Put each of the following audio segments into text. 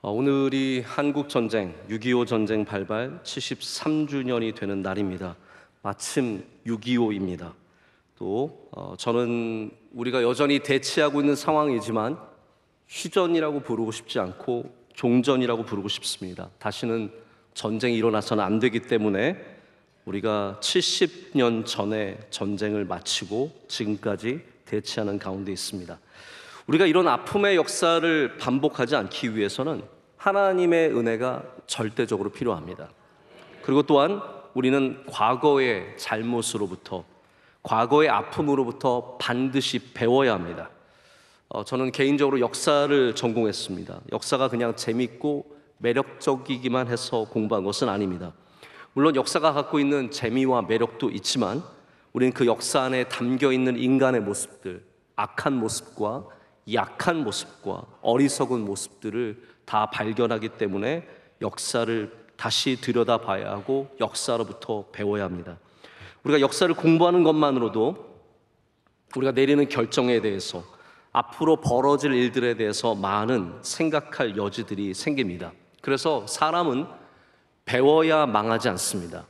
오늘이 한국 전쟁 6.25 전쟁 발발 73주년이 되는 날입니다. 마침 6.25입니다. 또 저는 우리가 여전히 대치하고 있는 상황이지만 휴전이라고 부르고 싶지 않고 종전이라고 부르고 싶습니다. 다시는 전쟁이 일어나서는 안 되기 때문에 우리가 70년 전에 전쟁을 마치고 지금까지 대치하는 가운데 있습니다. 우리가 이런 아픔의 역사를 반복하지 않기 위해서는 하나님의 은혜가 절대적으로 필요합니다. 그리고 또한 우리는 과거의 잘못으로부터, 과거의 아픔으로부터 반드시 배워야 합니다. 저는 개인적으로 역사를 전공했습니다. 역사가 그냥 재밌고 매력적이기만 해서 공부한 것은 아닙니다. 물론 역사가 갖고 있는 재미와 매력도 있지만 우리는 그 역사 안에 담겨있는 인간의 모습들, 악한 모습과 약한 모습과 어리석은 모습들을 다 발견하기 때문에 역사를 다시 들여다봐야 하고 역사로부터 배워야 합니다. 우리가 역사를 공부하는 것만으로도 우리가 내리는 결정에 대해서, 앞으로 벌어질 일들에 대해서 많은 생각할 여지들이 생깁니다. 그래서 사람은 배워야 망하지 않습니다.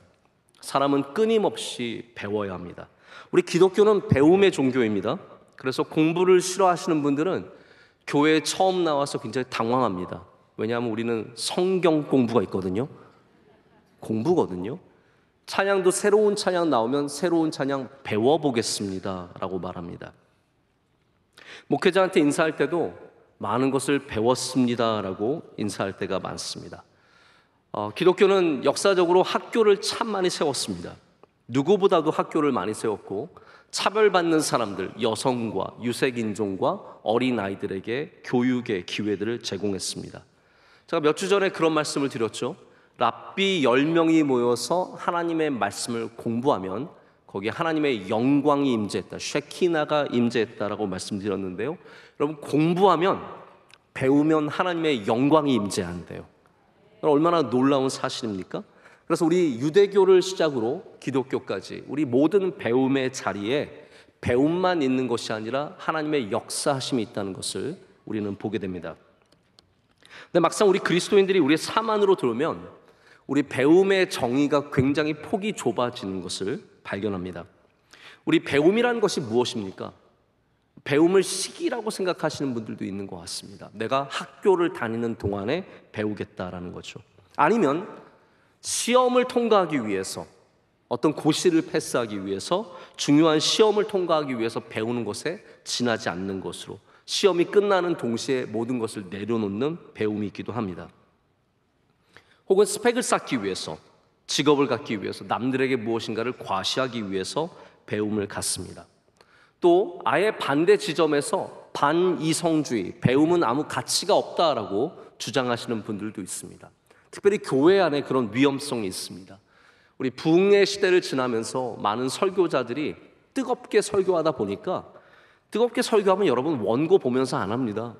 사람은 끊임없이 배워야 합니다. 우리 기독교는 배움의 종교입니다. 그래서 공부를 싫어하시는 분들은 교회에 처음 나와서 굉장히 당황합니다. 왜냐하면 우리는 성경 공부가 있거든요. 공부거든요. 찬양도 새로운 찬양 나오면 새로운 찬양 배워보겠습니다 라고 말합니다. 목회자한테 인사할 때도 많은 것을 배웠습니다 라고 인사할 때가 많습니다. 기독교는 역사적으로 학교를 참 많이 세웠습니다. 누구보다도 학교를 많이 세웠고 차별받는 사람들, 여성과 유색인종과 어린아이들에게 교육의 기회들을 제공했습니다. 제가 몇 주 전에 그런 말씀을 드렸죠. 랍비 10명이 모여서 하나님의 말씀을 공부하면 거기에 하나님의 영광이 임재했다, 쉐키나가 임재했다라고 말씀드렸는데요. 여러분, 공부하면, 배우면 하나님의 영광이 임재한대요. 얼마나 놀라운 사실입니까? 그래서 우리 유대교를 시작으로 기독교까지 우리 모든 배움의 자리에 배움만 있는 것이 아니라 하나님의 역사하심이 있다는 것을 우리는 보게 됩니다. 근데 막상 우리 그리스도인들이 우리의 삶 안으로 들어오면 우리 배움의 정의가 굉장히 폭이 좁아지는 것을 발견합니다. 우리 배움이라는 것이 무엇입니까? 배움을 시기라고 생각하시는 분들도 있는 것 같습니다. 내가 학교를 다니는 동안에 배우겠다라는 거죠. 아니면 시험을 통과하기 위해서, 어떤 고시를 패스하기 위해서, 중요한 시험을 통과하기 위해서 배우는 것에 지나지 않는 것으로, 시험이 끝나는 동시에 모든 것을 내려놓는 배움이 있기도 합니다. 혹은 스펙을 쌓기 위해서, 직업을 갖기 위해서, 남들에게 무엇인가를 과시하기 위해서 배움을 갖습니다. 또 아예 반대 지점에서 반이성주의, 배움은 아무 가치가 없다라고 주장하시는 분들도 있습니다. 특별히 교회 안에 그런 위험성이 있습니다. 우리 부흥의 시대를 지나면서 많은 설교자들이 뜨겁게 설교하다 보니까, 뜨겁게 설교하면 여러분 원고 보면서 안 합니다.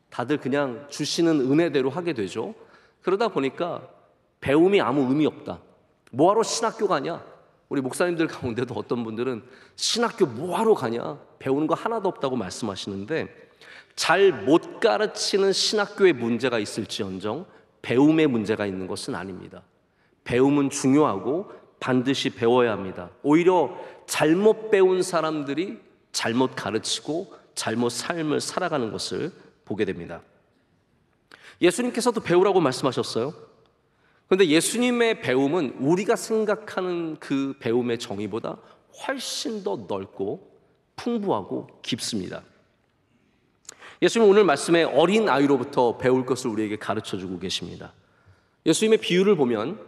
다들 그냥 주시는 은혜대로 하게 되죠. 그러다 보니까 배움이 아무 의미 없다. 뭐하러 신학교 가냐? 우리 목사님들 가운데도 어떤 분들은 신학교 뭐하러 가냐? 배우는 거 하나도 없다고 말씀하시는데, 잘 못 가르치는 신학교에 문제가 있을지언정 배움에 문제가 있는 것은 아닙니다. 배움은 중요하고 반드시 배워야 합니다. 오히려 잘못 배운 사람들이 잘못 가르치고 잘못 삶을 살아가는 것을 보게 됩니다. 예수님께서도 배우라고 말씀하셨어요. 그런데 예수님의 배움은 우리가 생각하는 그 배움의 정의보다 훨씬 더 넓고 풍부하고 깊습니다. 예수님은 오늘 말씀에 어린 아이로부터 배울 것을 우리에게 가르쳐주고 계십니다. 예수님의 비유를 보면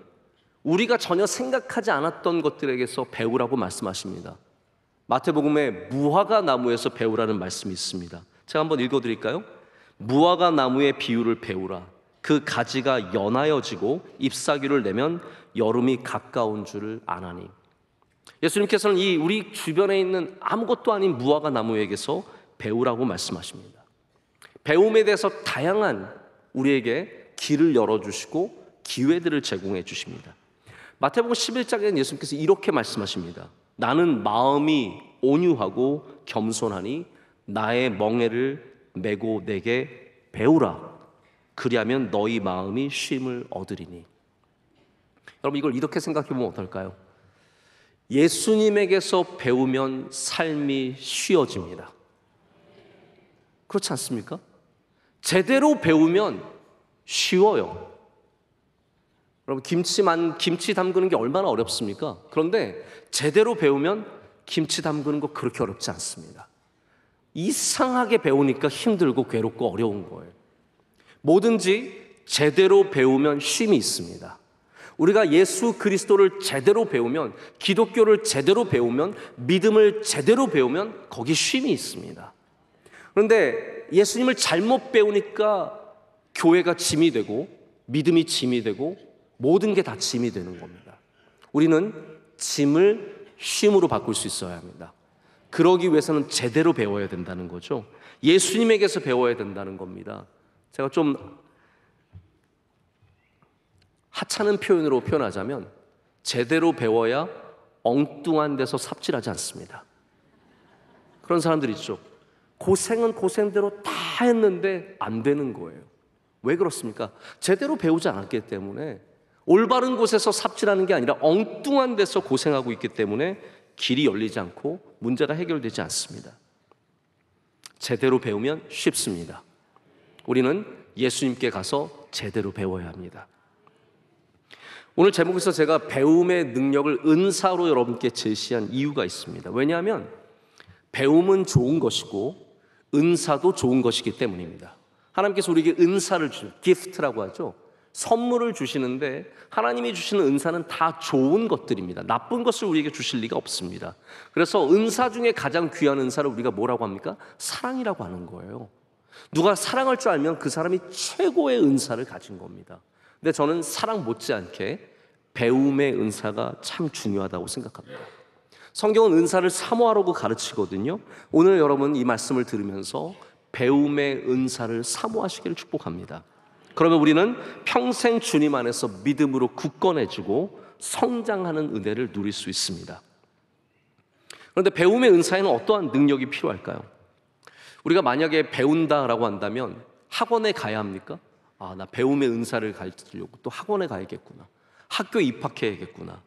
우리가 전혀 생각하지 않았던 것들에게서 배우라고 말씀하십니다. 마태복음에 무화과 나무에서 배우라는 말씀이 있습니다. 제가 한번 읽어드릴까요? 무화과 나무의 비유를 배우라. 그 가지가 연하여지고 잎사귀를 내면 여름이 가까운 줄을 아나니. 예수님께서는 이 우리 주변에 있는 아무것도 아닌 무화과 나무에게서 배우라고 말씀하십니다. 배움에 대해서 다양한 우리에게 길을 열어주시고 기회들을 제공해 주십니다. 마태복음 11장에는 예수님께서 이렇게 말씀하십니다. 나는 마음이 온유하고 겸손하니 나의 멍에를 메고 내게 배우라. 그리하면 너희 마음이 쉼을 얻으리니. 여러분, 이걸 이렇게 생각해 보면 어떨까요? 예수님에게서 배우면 삶이 쉬워집니다. 그렇지 않습니까? 제대로 배우면 쉬워요. 여러분, 김치 담그는 게 얼마나 어렵습니까? 그런데 제대로 배우면 김치 담그는 거 그렇게 어렵지 않습니다. 이상하게 배우니까 힘들고 괴롭고 어려운 거예요. 뭐든지 제대로 배우면 쉼이 있습니다. 우리가 예수 그리스도를 제대로 배우면, 기독교를 제대로 배우면, 믿음을 제대로 배우면 거기 쉼이 있습니다. 그런데 예수님을 잘못 배우니까 교회가 짐이 되고 믿음이 짐이 되고 모든 게 다 짐이 되는 겁니다. 우리는 짐을 쉼으로 바꿀 수 있어야 합니다. 그러기 위해서는 제대로 배워야 된다는 거죠. 예수님에게서 배워야 된다는 겁니다. 제가 좀 하찮은 표현으로 표현하자면 제대로 배워야 엉뚱한 데서 삽질하지 않습니다. 그런 사람들 있죠. 고생은 고생대로 다 했는데 안 되는 거예요. 왜 그렇습니까? 제대로 배우지 않았기 때문에. 올바른 곳에서 삽질하는 게 아니라 엉뚱한 데서 고생하고 있기 때문에 길이 열리지 않고 문제가 해결되지 않습니다. 제대로 배우면 쉽습니다. 우리는 예수님께 가서 제대로 배워야 합니다. 오늘 제목에서 제가 배움의 능력을 은사로 여러분께 제시한 이유가 있습니다. 왜냐하면 배움은 좋은 것이고 은사도 좋은 것이기 때문입니다. 하나님께서 우리에게 은사를 기프트라고 하죠. 선물을 주시는데 하나님이 주시는 은사는 다 좋은 것들입니다. 나쁜 것을 우리에게 주실 리가 없습니다. 그래서 은사 중에 가장 귀한 은사를 우리가 뭐라고 합니까? 사랑이라고 하는 거예요. 누가 사랑할 줄 알면 그 사람이 최고의 은사를 가진 겁니다. 근데 저는 사랑 못지않게 배움의 은사가 참 중요하다고 생각합니다. 성경은 은사를 사모하라고 가르치거든요. 오늘 여러분 이 말씀을 들으면서 배움의 은사를 사모하시기를 축복합니다. 그러면 우리는 평생 주님 안에서 믿음으로 굳건해지고 성장하는 은혜를 누릴 수 있습니다. 그런데 배움의 은사에는 어떠한 능력이 필요할까요? 우리가 만약에 배운다라고 한다면 학원에 가야 합니까? 아, 나 배움의 은사를 가르치려고 또 학원에 가야겠구나. 학교에 입학해야겠구나.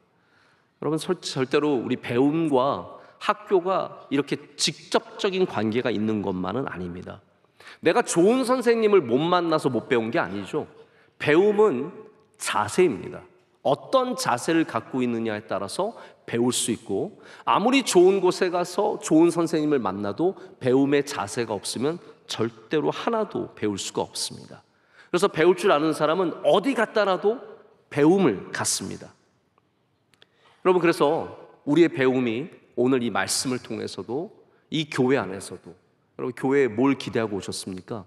여러분, 절대로 우리 배움과 학교가 이렇게 직접적인 관계가 있는 것만은 아닙니다. 내가 좋은 선생님을 못 만나서 못 배운 게 아니죠. 배움은 자세입니다. 어떤 자세를 갖고 있느냐에 따라서 배울 수 있고, 아무리 좋은 곳에 가서 좋은 선생님을 만나도 배움의 자세가 없으면 절대로 하나도 배울 수가 없습니다. 그래서 배울 줄 아는 사람은 어디 갖다 놔도 배움을 갖습니다. 여러분, 그래서 우리의 배움이 오늘 이 말씀을 통해서도 이 교회 안에서도, 여러분 교회에 뭘 기대하고 오셨습니까?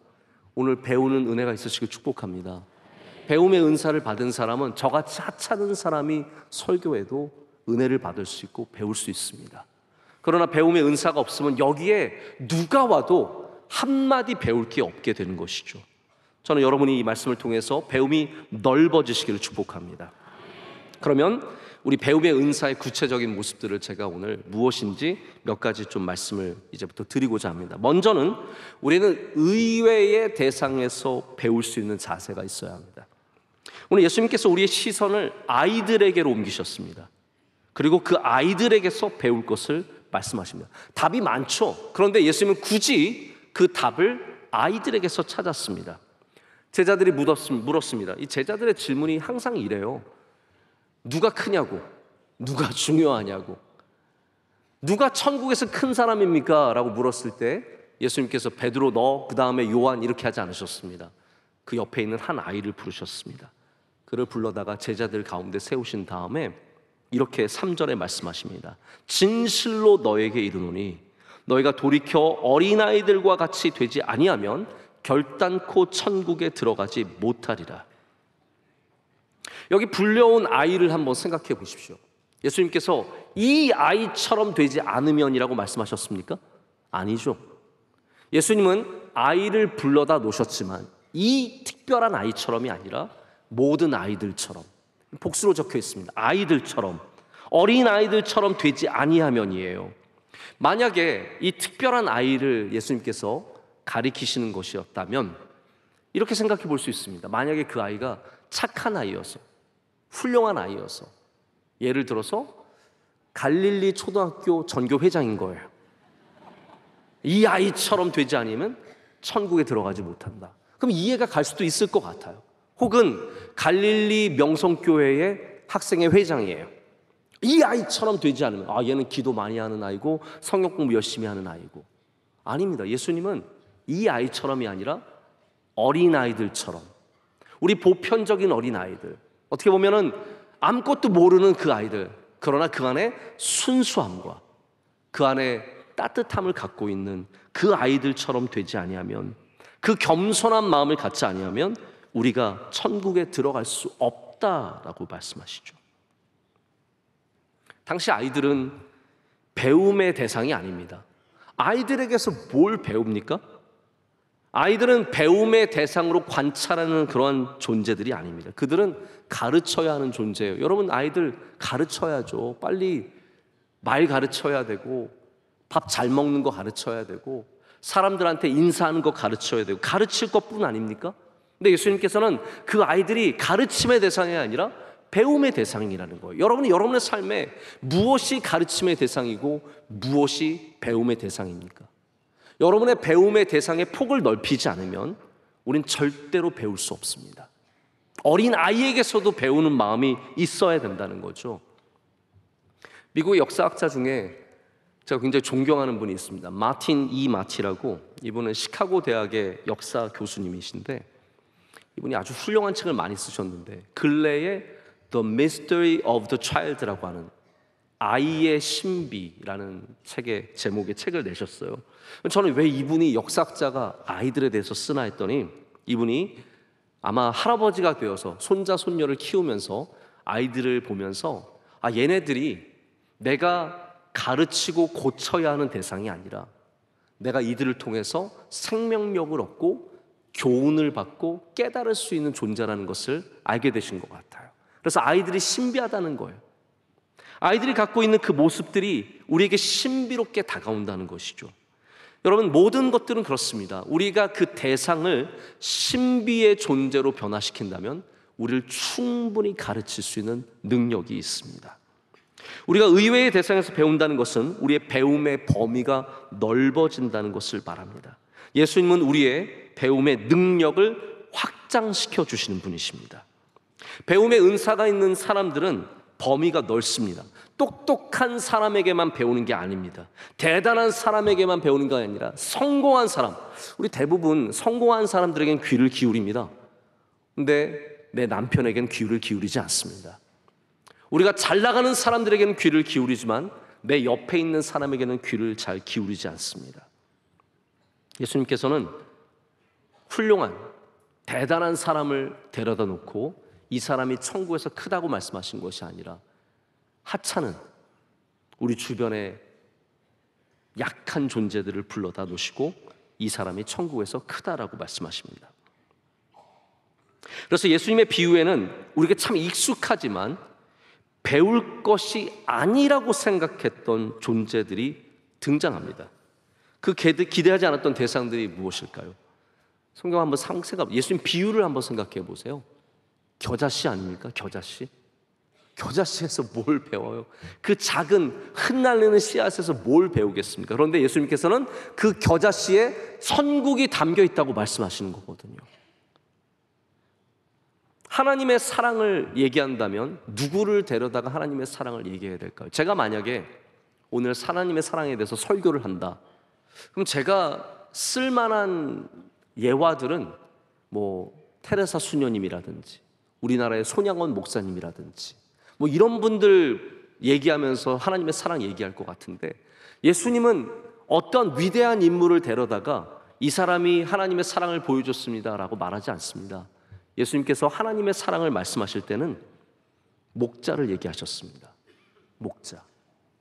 오늘 배우는 은혜가 있으시길 축복합니다. 배움의 은사를 받은 사람은 저같이 하찮은 사람이 설교해도 은혜를 받을 수 있고 배울 수 있습니다. 그러나 배움의 은사가 없으면 여기에 누가 와도 한마디 배울 게 없게 되는 것이죠. 저는 여러분이 이 말씀을 통해서 배움이 넓어지시기를 축복합니다. 그러면 우리 배움의 은사의 구체적인 모습들을 제가 오늘 무엇인지 몇 가지 좀 말씀을 이제부터 드리고자 합니다. 먼저는 우리는 의외의 대상에서 배울 수 있는 자세가 있어야 합니다. 오늘 예수님께서 우리의 시선을 아이들에게로 옮기셨습니다. 그리고 그 아이들에게서 배울 것을 말씀하십니다. 답이 많죠. 그런데 예수님은 굳이 그 답을 아이들에게서 찾았습니다. 제자들이 물었습니다. 이 제자들의 질문이 항상 이래요. 누가 크냐고, 누가 중요하냐고, 누가 천국에서 큰 사람입니까? 라고 물었을 때 예수님께서 베드로, 너, 그 다음에 요한 이렇게 하지 않으셨습니다. 그 옆에 있는 한 아이를 부르셨습니다. 그를 불러다가 제자들 가운데 세우신 다음에 이렇게 3절에 말씀하십니다. 진실로 너에게 이르노니 너희가 돌이켜 어린아이들과 같이 되지 아니하면 결단코 천국에 들어가지 못하리라. 여기 불려온 아이를 한번 생각해 보십시오. 예수님께서 이 아이처럼 되지 않으면이라고 말씀하셨습니까? 아니죠. 예수님은 아이를 불러다 놓으셨지만 이 특별한 아이처럼이 아니라 모든 아이들처럼, 복수로 적혀 있습니다. 아이들처럼, 어린 아이들처럼 되지 아니하면이에요. 만약에 이 특별한 아이를 예수님께서 가리키시는 것이었다면 이렇게 생각해 볼 수 있습니다. 만약에 그 아이가 착한 아이여서, 훌륭한 아이여서, 예를 들어서 갈릴리 초등학교 전교 회장인 거예요. 이 아이처럼 되지 않으면 천국에 들어가지 못한다. 그럼 이해가 갈 수도 있을 것 같아요. 혹은 갈릴리 명성교회의 학생회 회장이에요. 이 아이처럼 되지 않으면 얘는 기도 많이 하는 아이고 성경 공부 열심히 하는 아이고. 아닙니다. 예수님은 이 아이처럼이 아니라 어린아이들처럼, 우리 보편적인 어린아이들, 어떻게 보면은 아무것도 모르는 그 아이들, 그러나 그 안에 순수함과 그 안에 따뜻함을 갖고 있는 그 아이들처럼 되지 아니하면, 그 겸손한 마음을 갖지 아니하면 우리가 천국에 들어갈 수 없다라고 말씀하시죠. 당시 아이들은 배움의 대상이 아닙니다. 아이들에게서 뭘 배웁니까? 아이들은 배움의 대상으로 관찰하는 그러한 존재들이 아닙니다. 그들은 가르쳐야 하는 존재예요. 여러분, 아이들 가르쳐야죠. 빨리 말 가르쳐야 되고, 밥 잘 먹는 거 가르쳐야 되고, 사람들한테 인사하는 거 가르쳐야 되고, 가르칠 것뿐 아닙니까? 근데 예수님께서는 그 아이들이 가르침의 대상이 아니라 배움의 대상이라는 거예요. 여러분이 여러분의 삶에 무엇이 가르침의 대상이고 무엇이 배움의 대상입니까? 여러분의 배움의 대상의 폭을 넓히지 않으면 우린 절대로 배울 수 없습니다. 어린 아이에게서도 배우는 마음이 있어야 된다는 거죠. 미국의 역사학자 중에 제가 굉장히 존경하는 분이 있습니다. 마틴 E. 마티라고, 이분은 시카고 대학의 역사 교수님이신데 이분이 아주 훌륭한 책을 많이 쓰셨는데 근래에 The Mystery of the Child라고 하는 아이의 신비라는 책의 제목의 책을 내셨어요. 저는 왜 이분이 역사학자가 아이들에 대해서 쓰나 했더니 이분이 아마 할아버지가 되어서 손자 손녀를 키우면서 아이들을 보면서 얘네들이 내가 가르치고 고쳐야 하는 대상이 아니라 내가 이들을 통해서 생명력을 얻고 교훈을 받고 깨달을 수 있는 존재라는 것을 알게 되신 것 같아요. 그래서 아이들이 신비하다는 거예요. 아이들이 갖고 있는 그 모습들이 우리에게 신비롭게 다가온다는 것이죠. 여러분, 모든 것들은 그렇습니다. 우리가 그 대상을 신비의 존재로 변화시킨다면 우리를 충분히 가르칠 수 있는 능력이 있습니다. 우리가 의외의 대상에서 배운다는 것은 우리의 배움의 범위가 넓어진다는 것을 말합니다. 예수님은 우리의 배움의 능력을 확장시켜 주시는 분이십니다. 배움의 은사가 있는 사람들은 범위가 넓습니다. 똑똑한 사람에게만 배우는 게 아닙니다. 대단한 사람에게만 배우는 게 아니라 성공한 사람, 우리 대부분 성공한 사람들에겐 귀를 기울입니다. 근데 내 남편에겐 귀를 기울이지 않습니다. 우리가 잘 나가는 사람들에게는 귀를 기울이지만 내 옆에 있는 사람에게는 귀를 잘 기울이지 않습니다. 예수님께서는 훌륭한 대단한 사람을 데려다 놓고 이 사람이 천국에서 크다고 말씀하신 것이 아니라 하찮은 우리 주변의 약한 존재들을 불러다 놓으시고 이 사람이 천국에서 크다라고 말씀하십니다. 그래서 예수님의 비유에는 우리가 참 익숙하지만 배울 것이 아니라고 생각했던 존재들이 등장합니다. 그 기대하지 않았던 대상들이 무엇일까요? 성경 한번 예수님 비유를 한번 생각해 보세요. 겨자씨 아닙니까? 겨자씨. 겨자씨에서 뭘 배워요? 그 작은 흩날리는 씨앗에서 뭘 배우겠습니까? 그런데 예수님께서는 그 겨자씨에 천국이 담겨 있다고 말씀하시는 거거든요. 하나님의 사랑을 얘기한다면 누구를 데려다가 하나님의 사랑을 얘기해야 될까요? 제가 만약에 오늘 하나님의 사랑에 대해서 설교를 한다, 그럼 제가 쓸만한 예화들은 테레사 수녀님이라든지 우리나라의 손양원 목사님이라든지 이런 분들 얘기하면서 하나님의 사랑 얘기할 것 같은데, 예수님은 어떤 위대한 인물을 데려다가 이 사람이 하나님의 사랑을 보여줬습니다라고 말하지 않습니다. 예수님께서 하나님의 사랑을 말씀하실 때는 목자를 얘기하셨습니다. 목자,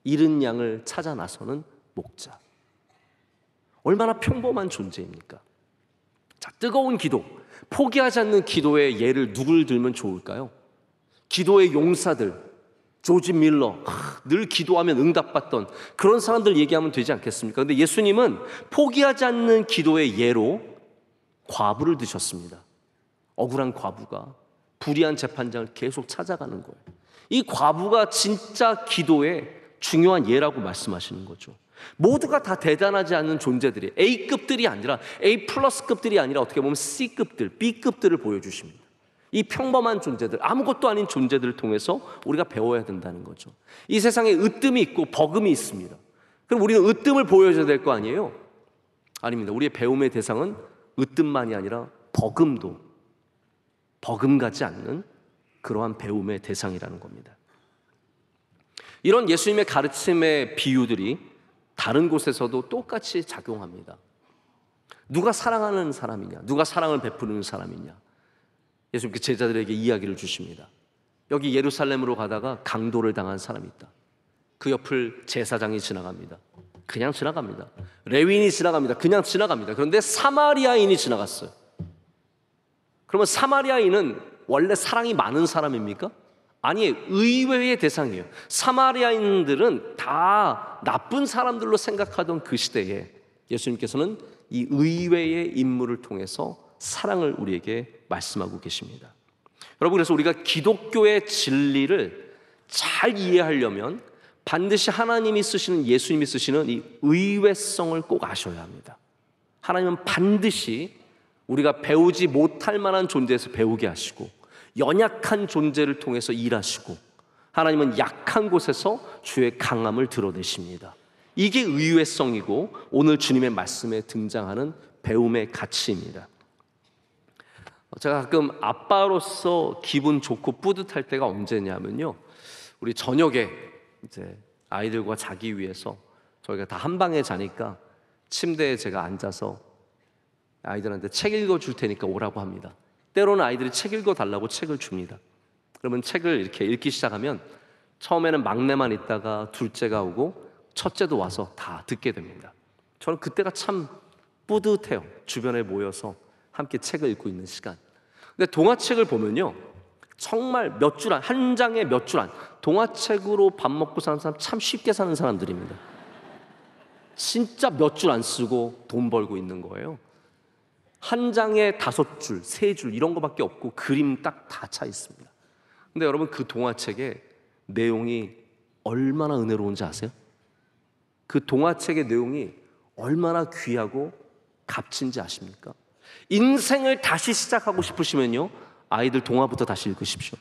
잃은 양을 찾아 나서는 목자. 얼마나 평범한 존재입니까? 자, 뜨거운 기도, 포기하지 않는 기도의 예를 누굴 들면 좋을까요? 기도의 용사들, 조지 밀러, 늘 기도하면 응답받던 그런 사람들 얘기하면 되지 않겠습니까? 그런데 예수님은 포기하지 않는 기도의 예로 과부를 드셨습니다. 억울한 과부가 불의한 재판장을 계속 찾아가는 거예요. 이 과부가 진짜 기도의 중요한 예라고 말씀하시는 거죠. 모두가 다 대단하지 않은 존재들이, A급들이 아니라, A 플러스급들이 아니라 어떻게 보면 C급들, B급들을 보여주십니다. 이 평범한 존재들, 아무것도 아닌 존재들을 통해서 우리가 배워야 된다는 거죠. 이 세상에 으뜸이 있고 버금이 있습니다. 그럼 우리는 으뜸을 보여줘야 될 거 아니에요? 아닙니다. 우리의 배움의 대상은 으뜸만이 아니라 버금가지 않는 그러한 배움의 대상이라는 겁니다. 이런 예수님의 가르침의 비유들이 다른 곳에서도 똑같이 작용합니다. 누가 사랑하는 사람이냐, 누가 사랑을 베푸는 사람이냐, 예수님께 제자들에게 이야기를 주십니다. 여기 예루살렘으로 가다가 강도를 당한 사람이 있다. 그 옆을 제사장이 지나갑니다. 그냥 지나갑니다. 레위인이 지나갑니다. 그냥 지나갑니다. 그런데 사마리아인이 지나갔어요. 그러면 사마리아인은 원래 사랑이 많은 사람입니까? 아니에요. 의외의 대상이에요. 사마리아인들은 다 나쁜 사람들로 생각하던 그 시대에 예수님께서는 이 의외의 인물을 통해서 사랑을 우리에게 말씀하고 계십니다. 여러분, 그래서 우리가 기독교의 진리를 잘 이해하려면 반드시 하나님이 쓰시는, 예수님이 쓰시는 이 의외성을 꼭 아셔야 합니다. 하나님은 반드시 우리가 배우지 못할 만한 존재에서 배우게 하시고, 연약한 존재를 통해서 일하시고, 하나님은 약한 곳에서 주의 강함을 드러내십니다. 이게 의외성이고 오늘 주님의 말씀에 등장하는 배움의 가치입니다. 제가 가끔 아빠로서 기분 좋고 뿌듯할 때가 언제냐면요, 우리 저녁에 이제 아이들과 자기 위해서 저희가 다 한 방에 자니까 침대에 제가 앉아서 아이들한테 책 읽어줄 테니까 오라고 합니다. 때로는 아이들이 책 읽어달라고 책을 줍니다. 그러면 책을 이렇게 읽기 시작하면 처음에는 막내만 있다가 둘째가 오고 첫째도 와서 다 듣게 됩니다. 저는 그때가 참 뿌듯해요. 주변에 모여서 함께 책을 읽고 있는 시간. 근데 동화책을 보면요, 정말 몇 줄 안, 한 장에 몇 줄 안, 동화책으로 밥 먹고 사는 사람 참 쉽게 사는 사람들입니다. 진짜 몇 줄 안 쓰고 돈 벌고 있는 거예요. 한 장에 5줄, 3줄 이런 거밖에 없고 그림 딱 다 차 있습니다. 근데 여러분, 그 동화책의 내용이 얼마나 은혜로운지 아세요? 그 동화책의 내용이 얼마나 귀하고 값진지 아십니까? 인생을 다시 시작하고 싶으시면요, 아이들 동화부터 다시 읽으십시오.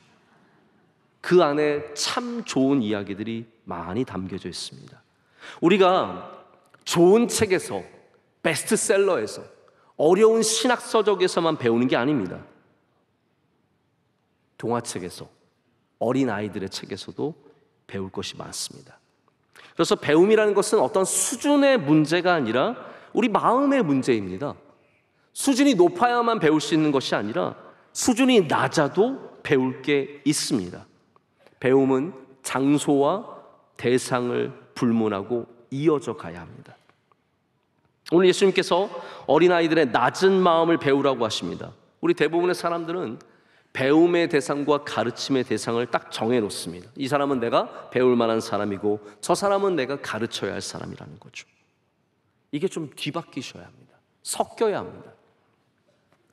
그 안에 참 좋은 이야기들이 많이 담겨져 있습니다. 우리가 좋은 책에서, 베스트셀러에서, 어려운 신학서적에서만 배우는 게 아닙니다. 동화책에서, 어린아이들의 책에서도 배울 것이 많습니다. 그래서 배움이라는 것은 어떤 수준의 문제가 아니라 우리 마음의 문제입니다. 수준이 높아야만 배울 수 있는 것이 아니라 수준이 낮아도 배울 게 있습니다. 배움은 장소와 대상을 불문하고 이어져 가야 합니다. 오늘 예수님께서 어린아이들의 낮은 마음을 배우라고 하십니다. 우리 대부분의 사람들은 배움의 대상과 가르침의 대상을 딱 정해놓습니다. 이 사람은 내가 배울 만한 사람이고 저 사람은 내가 가르쳐야 할 사람이라는 거죠. 이게 좀 뒤바뀌셔야 합니다. 섞여야 합니다.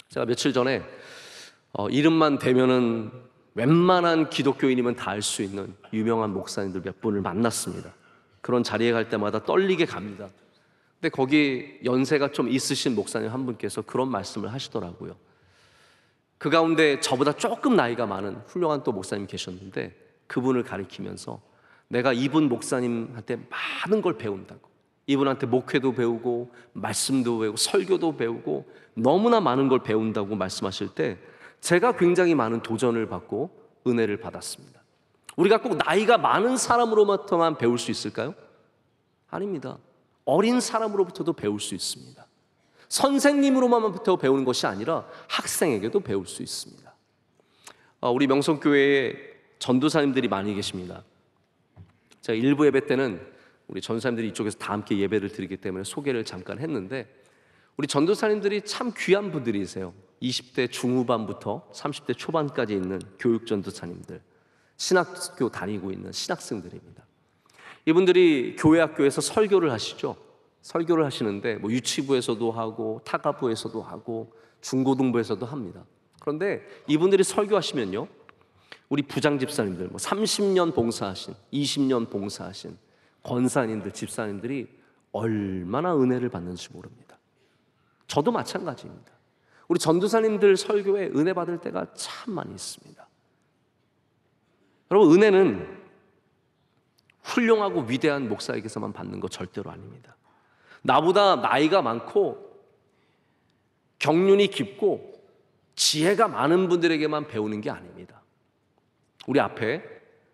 제가 며칠 전에 이름만 대면은 웬만한 기독교인이면 다 알 수 있는 유명한 목사님들 몇 분을 만났습니다. 그런 자리에 갈 때마다 떨리게 갑니다. 근데 거기 연세가 좀 있으신 목사님 한 분께서 그런 말씀을 하시더라고요. 그 가운데 저보다 조금 나이가 많은 훌륭한 또 목사님 계셨는데 그분을 가리키면서 내가 이분 목사님한테 많은 걸 배운다고, 이분한테 목회도 배우고 말씀도 배우고 설교도 배우고 너무나 많은 걸 배운다고 말씀하실 때 제가 굉장히 많은 도전을 받고 은혜를 받았습니다. 우리가 꼭 나이가 많은 사람으로부터만 배울 수 있을까요? 아닙니다. 어린 사람으로부터도 배울 수 있습니다. 선생님으로만부터 배우는 것이 아니라 학생에게도 배울 수 있습니다. 우리 명성교회에 전도사님들이 많이 계십니다. 제가 일부 예배 때는 우리 전도사님들이 이쪽에서 다 함께 예배를 드리기 때문에 소개를 잠깐 했는데 우리 전도사님들이 참 귀한 분들이세요. 20대 중후반부터 30대 초반까지 있는 교육 전도사님들, 신학교 다니고 있는 신학생들입니다. 이분들이 교회 학교에서 설교를 하시죠. 설교를 하시는데 뭐 유치부에서도 하고 타가부에서도 하고 중고등부에서도 합니다. 그런데 이분들이 설교하시면요, 우리 부장 집사님들, 30년 봉사하신, 20년 봉사하신 권사님들, 집사님들이 얼마나 은혜를 받는지 모릅니다. 저도 마찬가지입니다. 우리 전도사님들 설교에 은혜 받을 때가 참 많이 있습니다. 여러분, 은혜는 훌륭하고 위대한 목사에게서만 받는 거 절대로 아닙니다. 나보다 나이가 많고 경륜이 깊고 지혜가 많은 분들에게만 배우는 게 아닙니다. 우리 앞에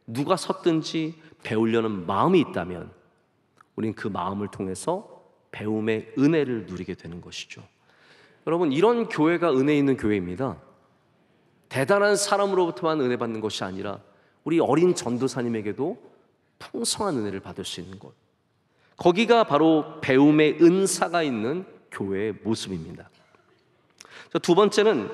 누가 섰든지 배우려는 마음이 있다면 우린 그 마음을 통해서 배움의 은혜를 누리게 되는 것이죠. 여러분, 이런 교회가 은혜 있는 교회입니다. 대단한 사람으로부터만 은혜 받는 것이 아니라 우리 어린 전도사님에게도 풍성한 은혜를 받을 수 있는 곳, 거기가 바로 배움의 은사가 있는 교회의 모습입니다. 두 번째는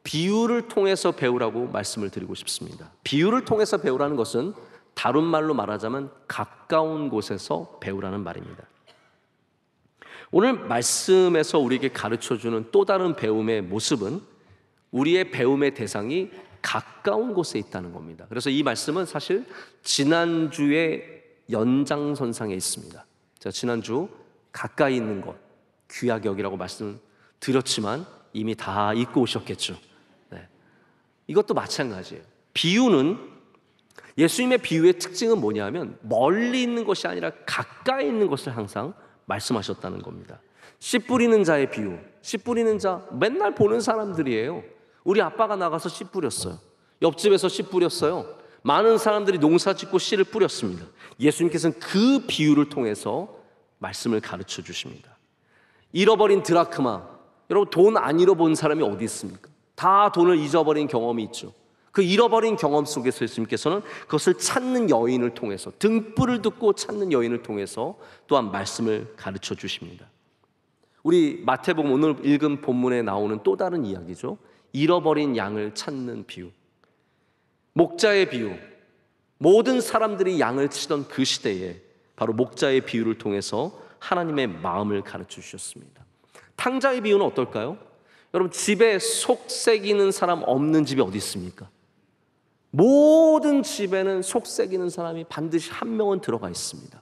비유를 통해서 배우라고 말씀을 드리고 싶습니다. 비유를 통해서 배우라는 것은 다른 말로 말하자면 가까운 곳에서 배우라는 말입니다. 오늘 말씀에서 우리에게 가르쳐주는 또 다른 배움의 모습은 우리의 배움의 대상이 가까운 곳에 있다는 겁니다. 그래서 이 말씀은 사실 지난주의 연장선상에 있습니다. 제가 지난주 가까이 있는 것, 귀하격이라고 말씀을 드렸지만 이미 다 잊고 오셨겠죠. 네. 이것도 마찬가지예요. 비유는, 예수님의 비유의 특징은 뭐냐면 멀리 있는 것이 아니라 가까이 있는 것을 항상 말씀하셨다는 겁니다. 씨 뿌리는 자의 비유, 씨 뿌리는 자 맨날 보는 사람들이에요. 우리 아빠가 나가서 씨 뿌렸어요. 옆집에서 씨 뿌렸어요. 많은 사람들이 농사 짓고 씨를 뿌렸습니다. 예수님께서는 그 비유를 통해서 말씀을 가르쳐 주십니다. 잃어버린 드라크마, 여러분 돈 안 잃어본 사람이 어디 있습니까? 다 돈을 잊어버린 경험이 있죠. 그 잃어버린 경험 속에서 예수님께서는 그것을 찾는 여인을 통해서, 등불을 듣고 찾는 여인을 통해서 또한 말씀을 가르쳐 주십니다. 우리 마태복음 오늘 읽은 본문에 나오는 또 다른 이야기죠. 잃어버린 양을 찾는 비유, 목자의 비유. 모든 사람들이 양을 치던 그 시대에 바로 목자의 비유를 통해서 하나님의 마음을 가르쳐 주셨습니다. 탕자의 비유는 어떨까요? 여러분, 집에 속삭이는 사람 없는 집이 어디 있습니까? 모든 집에는 속삭이는 사람이 반드시 한 명은 들어가 있습니다.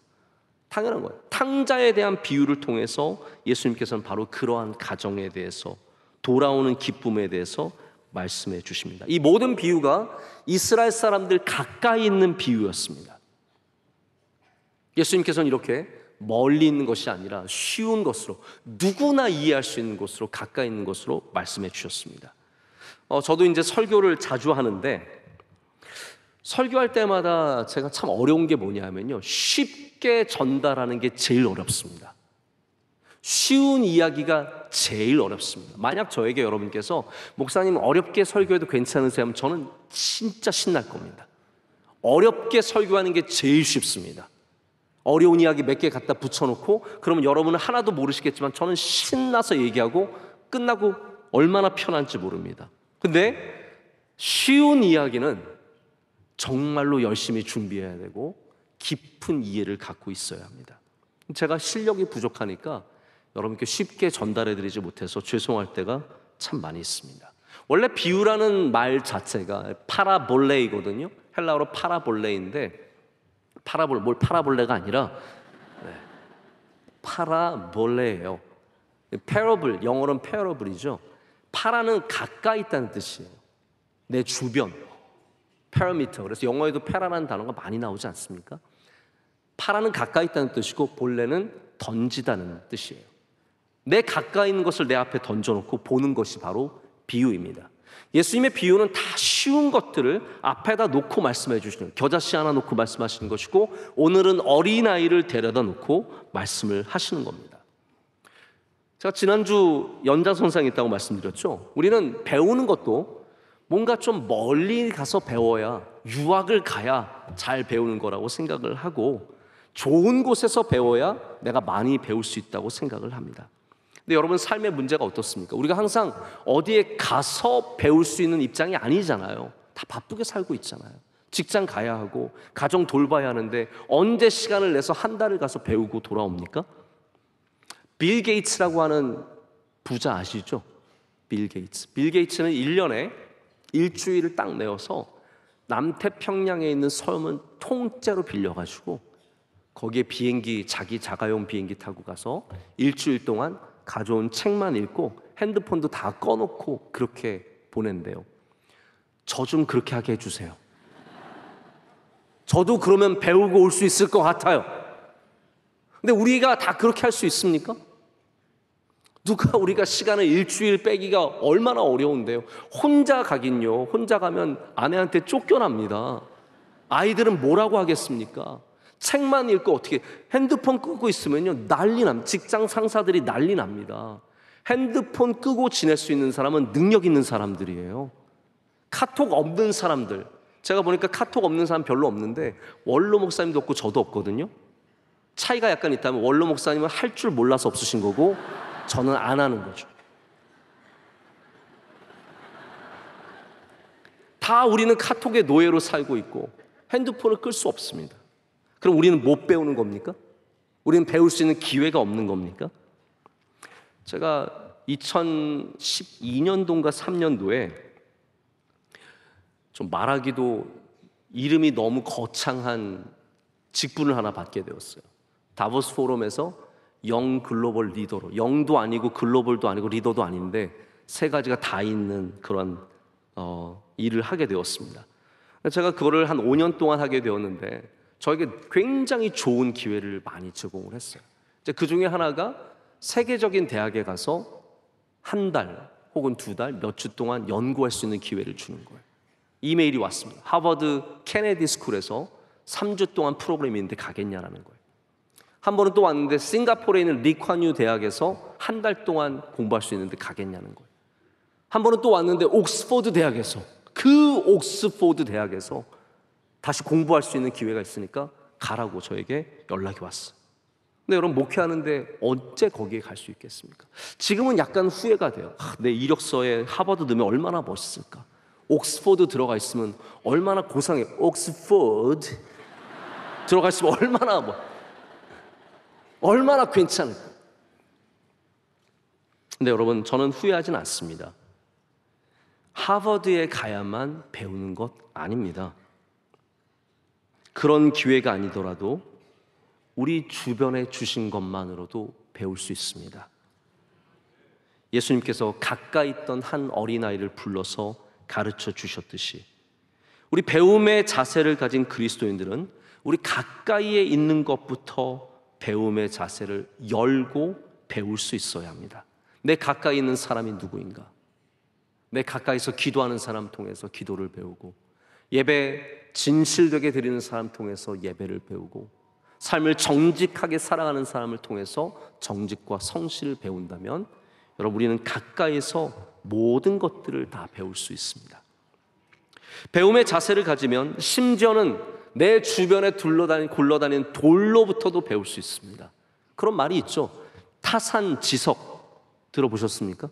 당연한 거예요. 탕자에 대한 비유를 통해서 예수님께서는 바로 그러한 가정에 대해서, 돌아오는 기쁨에 대해서 말씀해 주십니다. 이 모든 비유가 이스라엘 사람들 가까이 있는 비유였습니다. 예수님께서는 이렇게 멀리 있는 것이 아니라 쉬운 것으로, 누구나 이해할 수 있는 것으로, 가까이 있는 것으로 말씀해 주셨습니다. 저도 이제 설교를 자주 하는데, 설교할 때마다 제가 참 어려운 게 뭐냐면요, 쉽게 전달하는 게 제일 어렵습니다. 쉬운 이야기가 제일 어렵습니다. 만약 저에게 여러분께서 목사님 어렵게 설교해도 괜찮으세요 하면 저는 진짜 신날 겁니다. 어렵게 설교하는 게 제일 쉽습니다. 어려운 이야기 몇 개 갖다 붙여놓고 그러면 여러분은 하나도 모르시겠지만 저는 신나서 얘기하고 끝나고 얼마나 편한지 모릅니다. 근데 쉬운 이야기는 정말로 열심히 준비해야 되고 깊은 이해를 갖고 있어야 합니다. 제가 실력이 부족하니까 여러분께 쉽게 전달해드리지 못해서 죄송할 때가 참 많이 있습니다. 원래 비유라는 말 자체가 파라볼레이거든요. 헬라어로 파라볼레인데, 파라볼레가 아니라 파라볼레예요. 패러블, 영어로는 패러블이죠. 파라는 가까이 있다는 뜻이에요. 내 주변, 페라미터. 그래서 영어에도 페라라는 단어가 많이 나오지 않습니까? 파라는 가까이 있다는 뜻이고 볼레는 던지다는 뜻이에요. 내 가까이 있는 것을 내 앞에 던져놓고 보는 것이 바로 비유입니다. 예수님의 비유는 다 쉬운 것들을 앞에다 놓고 말씀해 주시는, 겨자씨 하나 놓고 말씀하시는 것이고, 오늘은 어린아이를 데려다 놓고 말씀을 하시는 겁니다. 제가 지난주 연장선상에 있다고 말씀드렸죠. 우리는 배우는 것도 뭔가 좀 멀리 가서 배워야, 유학을 가야 잘 배우는 거라고 생각을 하고, 좋은 곳에서 배워야 내가 많이 배울 수 있다고 생각을 합니다. 근데 여러분, 삶의 문제가 어떻습니까? 우리가 항상 어디에 가서 배울 수 있는 입장이 아니잖아요. 다 바쁘게 살고 있잖아요. 직장 가야 하고 가정 돌봐야 하는데 언제 시간을 내서 한 달을 가서 배우고 돌아옵니까? 빌 게이츠라고 하는 부자 아시죠? 빌 게이츠. 빌 게이츠는 1년에 일주일을 딱 내어서 남태평양에 있는 섬은 통째로 빌려가지고 거기에 비행기, 자기 자가용 비행기 타고 가서 일주일 동안 가져온 책만 읽고 핸드폰도 다 꺼놓고 그렇게 보낸대요. 저 좀 그렇게 하게 해주세요. 저도 그러면 배우고 올 수 있을 것 같아요. 근데 우리가 다 그렇게 할 수 있습니까? 우리가 시간을 일주일 빼기가 얼마나 어려운데요. 혼자 가긴요. 혼자 가면 아내한테 쫓겨납니다. 아이들은 뭐라고 하겠습니까? 책만 읽고 어떻게 핸드폰 끄고 있으면요 난리 납니다. 직장 상사들이 난리 납니다. 핸드폰 끄고 지낼 수 있는 사람은 능력 있는 사람들이에요. 카톡 없는 사람들, 제가 보니까 카톡 없는 사람 별로 없는데 원로 목사님도 없고 저도 없거든요. 차이가 약간 있다면 원로 목사님은 할 줄 몰라서 없으신 거고 저는 안 하는 거죠. 다 우리는 카톡의 노예로 살고 있고 핸드폰을 끌 수 없습니다. 그럼 우리는 못 배우는 겁니까? 우리는 배울 수 있는 기회가 없는 겁니까? 제가 2012년도인가 3년도에 좀 말하기도 이름이 너무 거창한 직분을 하나 받게 되었어요. 다보스 포럼에서 영 글로벌 리더로, 영도 아니고 글로벌도 아니고 리더도 아닌데 세 가지가 다 있는 그런 일을 하게 되었습니다. 제가 그거를 한 5년 동안 하게 되었는데 저에게 굉장히 좋은 기회를 많이 제공을 했어요. 이제 그 중에 하나가 세계적인 대학에 가서 한 달 혹은 두 달, 몇 주 동안 연구할 수 있는 기회를 주는 거예요. 이메일이 왔습니다. 하버드 케네디 스쿨에서 3주 동안 프로그램이 있는데 가겠냐라는 거예요. 한 번은 또 왔는데 싱가포르에 있는 리콴유 대학에서 한 달 동안 공부할 수 있는데 가겠냐는 거예요. 한 번은 또 왔는데 옥스퍼드 대학에서, 그 옥스퍼드 대학에서 다시 공부할 수 있는 기회가 있으니까 가라고 저에게 연락이 왔어요. 근데 여러분, 목회하는데 어째 거기에 갈 수 있겠습니까? 지금은 약간 후회가 돼요. 내 이력서에 하버드 넣으면 얼마나 멋있을까? 옥스퍼드 들어가 있으면 얼마나 고상해. 옥스퍼드 들어가 있으면 얼마나 괜찮을까? 근데 여러분, 저는 후회하진 않습니다. 하버드에 가야만 배우는 것 아닙니다. 그런 기회가 아니더라도 우리 주변에 주신 것만으로도 배울 수 있습니다. 예수님께서 가까이 있던 한 어린아이를 불러서 가르쳐 주셨듯이 우리 배움의 자세를 가진 그리스도인들은 우리 가까이에 있는 것부터 배움의 자세를 열고 배울 수 있어야 합니다. 내 가까이 있는 사람이 누구인가? 내 가까이서 기도하는 사람 통해서 기도를 배우고, 예배 진실되게 드리는 사람 통해서 예배를 배우고, 삶을 정직하게 살아가는 사람을 통해서 정직과 성실을 배운다면 여러분, 우리는 가까이서 모든 것들을 다 배울 수 있습니다. 배움의 자세를 가지면 심지어는 내 주변에 굴러다니는 돌로부터도 배울 수 있습니다. 그런 말이 있죠. 타산지석 들어보셨습니까?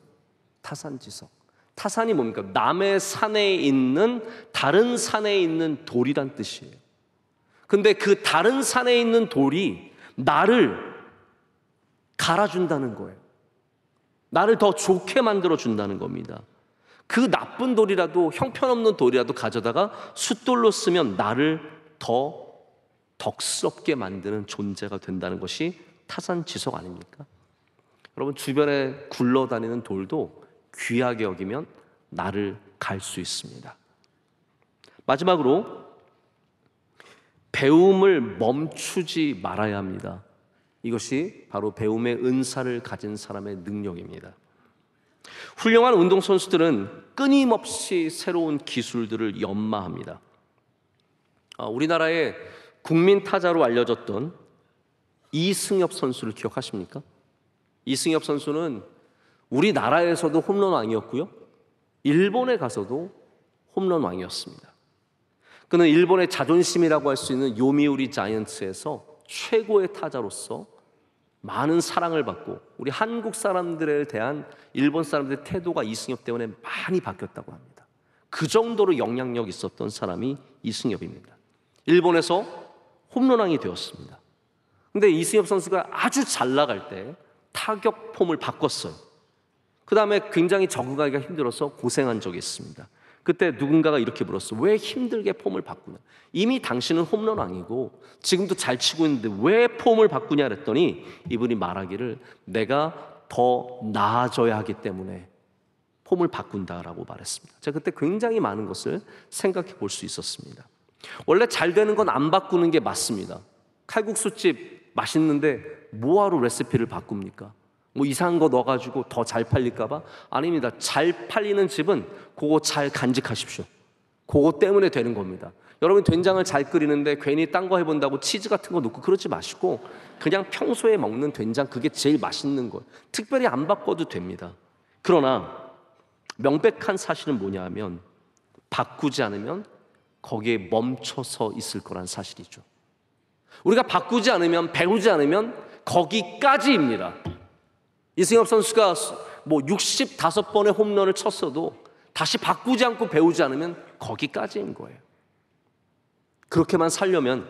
타산지석. 타산이 뭡니까? 남의 산에 있는, 다른 산에 있는 돌이란 뜻이에요. 근데 그 다른 산에 있는 돌이 나를 갈아준다는 거예요. 나를 더 좋게 만들어준다는 겁니다. 그 나쁜 돌이라도, 형편없는 돌이라도 가져다가 숫돌로 쓰면 나를 더 덕스럽게 만드는 존재가 된다는 것이 타산지석 아닙니까? 여러분, 주변에 굴러다니는 돌도 귀하게 여기면 나를 갈 수 있습니다. 마지막으로 배움을 멈추지 말아야 합니다. 이것이 바로 배움의 은사를 가진 사람의 능력입니다. 훌륭한 운동선수들은 끊임없이 새로운 기술들을 연마합니다. 우리나라의 국민 타자로 알려졌던 이승엽 선수를 기억하십니까? 이승엽 선수는 우리나라에서도 홈런왕이었고요, 일본에 가서도 홈런왕이었습니다. 그는 일본의 자존심이라고 할 수 있는 요미우리 자이언츠에서 최고의 타자로서 많은 사랑을 받고, 우리 한국 사람들에 대한 일본 사람들의 태도가 이승엽 때문에 많이 바뀌었다고 합니다. 그 정도로 영향력 있었던 사람이 이승엽입니다. 일본에서 홈런왕이 되었습니다. 근데 이승엽 선수가 아주 잘 나갈 때 타격 폼을 바꿨어요. 그 다음에 굉장히 적응하기가 힘들어서 고생한 적이 있습니다. 그때 누군가가 이렇게 물었어. 왜 힘들게 폼을 바꾸냐? 이미 당신은 홈런왕이고 지금도 잘 치고 있는데 왜 폼을 바꾸냐 그랬더니 이분이 말하기를 내가 더 나아져야 하기 때문에 폼을 바꾼다라고 말했습니다. 제가 그때 굉장히 많은 것을 생각해 볼 수 있었습니다. 원래 잘 되는 건 안 바꾸는 게 맞습니다. 칼국수집 맛있는데 뭐하러 레시피를 바꿉니까? 뭐 이상한 거 넣어가지고 더 잘 팔릴까 봐? 아닙니다. 잘 팔리는 집은 그거 잘 간직하십시오. 그거 때문에 되는 겁니다. 여러분 된장을 잘 끓이는데 괜히 딴 거 해본다고 치즈 같은 거 넣고 그러지 마시고 그냥 평소에 먹는 된장 그게 제일 맛있는 거예요. 특별히 안 바꿔도 됩니다. 그러나 명백한 사실은 뭐냐 하면 바꾸지 않으면 거기에 멈춰서 있을 거란 사실이죠. 우리가 바꾸지 않으면 배우지 않으면 거기까지입니다. 이승엽 선수가 뭐 65번의 홈런을 쳤어도 다시 바꾸지 않고 배우지 않으면 거기까지인 거예요. 그렇게만 살려면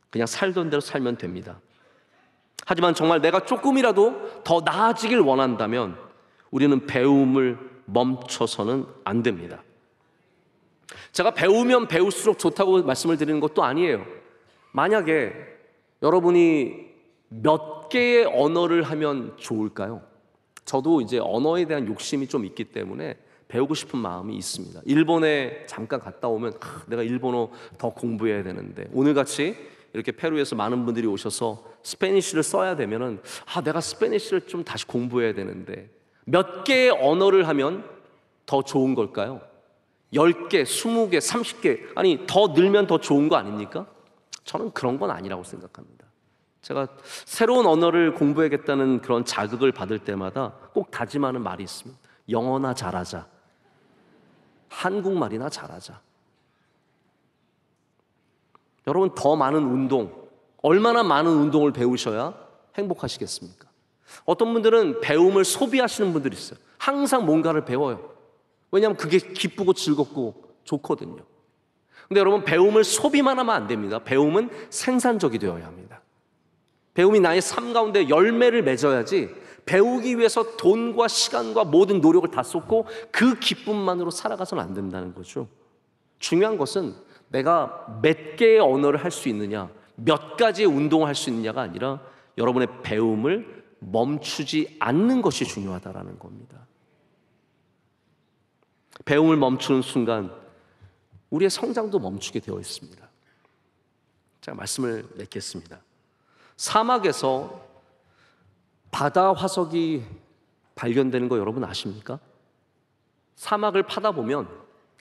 그냥 살던 대로 살면 됩니다. 하지만 정말 내가 조금이라도 더 나아지길 원한다면 우리는 배움을 멈춰서는 안 됩니다. 제가 배우면 배울수록 좋다고 말씀을 드리는 것도 아니에요. 만약에 여러분이 몇 개의 언어를 하면 좋을까요? 저도 이제 언어에 대한 욕심이 좀 있기 때문에 배우고 싶은 마음이 있습니다. 일본에 잠깐 갔다 오면 내가 일본어 더 공부해야 되는데 오늘같이 이렇게 페루에서 많은 분들이 오셔서 스페니쉬를 써야 되면은 내가 스페니쉬를 좀 다시 공부해야 되는데 몇 개의 언어를 하면 더 좋은 걸까요? 10개, 20개, 30개 아니 더 늘면 더 좋은 거 아닙니까? 저는 그런 건 아니라고 생각합니다. 제가 새로운 언어를 공부해야겠다는 그런 자극을 받을 때마다 꼭 다짐하는 말이 있습니다. 영어나 잘하자. 한국말이나 잘하자. 여러분 더 많은 운동, 얼마나 많은 운동을 배우셔야 행복하시겠습니까? 어떤 분들은 배움을 소비하시는 분들이 있어요. 항상 뭔가를 배워요. 왜냐하면 그게 기쁘고 즐겁고 좋거든요. 근데 여러분 배움을 소비만 하면 안 됩니다. 배움은 생산적이 되어야 합니다. 배움이 나의 삶 가운데 열매를 맺어야지 배우기 위해서 돈과 시간과 모든 노력을 다 쏟고 그 기쁨만으로 살아가서는 안 된다는 거죠. 중요한 것은 내가 몇 개의 언어를 할 수 있느냐, 몇 가지의 운동을 할 수 있느냐가 아니라 여러분의 배움을 멈추지 않는 것이 중요하다는 겁니다. 배움을 멈추는 순간 우리의 성장도 멈추게 되어 있습니다. 제가 말씀을 맺겠습니다. 사막에서 바다 화석이 발견되는 거 여러분 아십니까? 사막을 파다 보면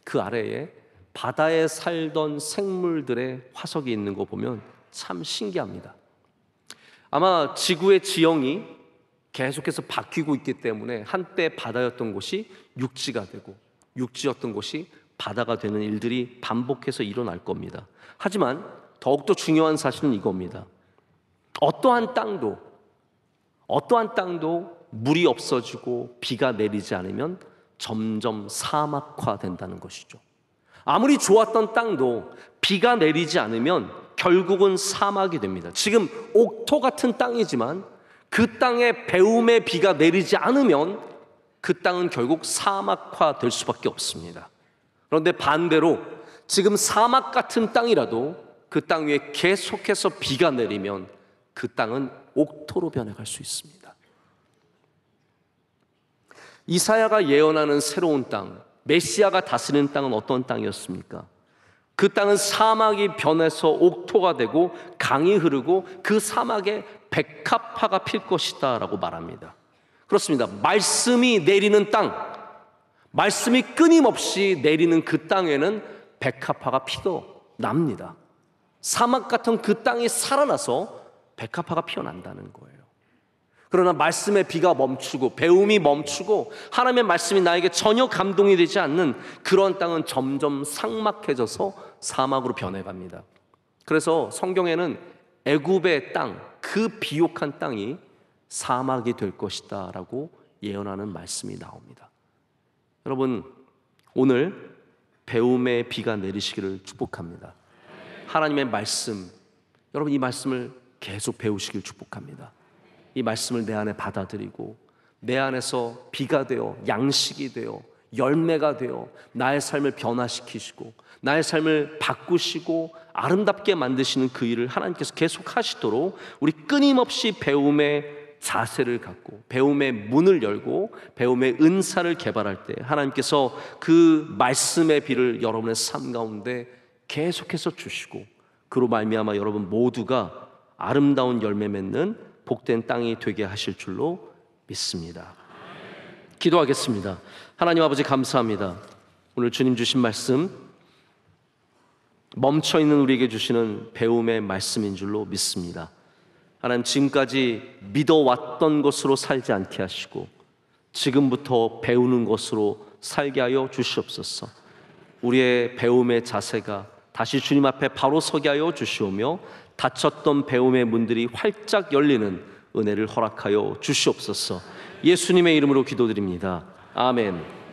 그 아래에 바다에 살던 생물들의 화석이 있는 거 보면 참 신기합니다. 아마 지구의 지형이 계속해서 바뀌고 있기 때문에 한때 바다였던 곳이 육지가 되고 육지였던 곳이 바다가 되는 일들이 반복해서 일어날 겁니다. 하지만 더욱더 중요한 사실은 이겁니다. 어떠한 땅도 물이 없어지고 비가 내리지 않으면 점점 사막화된다는 것이죠. 아무리 좋았던 땅도 비가 내리지 않으면 결국은 사막이 됩니다. 지금 옥토 같은 땅이지만 그 땅에 배움의 비가 내리지 않으면 그 땅은 결국 사막화될 수밖에 없습니다. 그런데 반대로 지금 사막 같은 땅이라도 그 땅 위에 계속해서 비가 내리면 그 땅은 옥토로 변해갈 수 있습니다. 이사야가 예언하는 새로운 땅, 메시아가 다스리는 땅은 어떤 땅이었습니까? 그 땅은 사막이 변해서 옥토가 되고 강이 흐르고 그 사막에 백합화가 필 것이다 라고 말합니다. 그렇습니다. 말씀이 내리는 땅, 말씀이 끊임없이 내리는 그 땅에는 백합화가 피어납니다. 사막 같은 그 땅이 살아나서 백합화가 피어난다는 거예요. 그러나 말씀의 비가 멈추고 배움이 멈추고 하나님의 말씀이 나에게 전혀 감동이 되지 않는 그런 땅은 점점 삭막해져서 사막으로 변해갑니다. 그래서 성경에는 애굽의 땅, 그 비옥한 땅이 사막이 될 것이다 라고 예언하는 말씀이 나옵니다. 여러분 오늘 배움의 비가 내리시기를 축복합니다. 하나님의 말씀, 여러분 이 말씀을 계속 배우시길 축복합니다. 이 말씀을 내 안에 받아들이고 내 안에서 비가 되어 양식이 되어 열매가 되어 나의 삶을 변화시키시고 나의 삶을 바꾸시고 아름답게 만드시는 그 일을 하나님께서 계속 하시도록 우리 끊임없이 배움의 자세를 갖고 배움의 문을 열고 배움의 은사를 개발할 때 하나님께서 그 말씀의 비를 여러분의 삶 가운데 계속해서 주시고 그로 말미암아 여러분 모두가 아름다운 열매 맺는 복된 땅이 되게 하실 줄로 믿습니다. 기도하겠습니다. 하나님 아버지 감사합니다. 오늘 주님 주신 말씀 멈춰있는 우리에게 주시는 배움의 말씀인 줄로 믿습니다. 하나님 지금까지 믿어왔던 것으로 살지 않게 하시고 지금부터 배우는 것으로 살게 하여 주시옵소서. 우리의 배움의 자세가 다시 주님 앞에 바로 서게 하여 주시오며 닫혔던 배움의 문들이 활짝 열리는 은혜를 허락하여 주시옵소서. 예수님의 이름으로 기도드립니다. 아멘.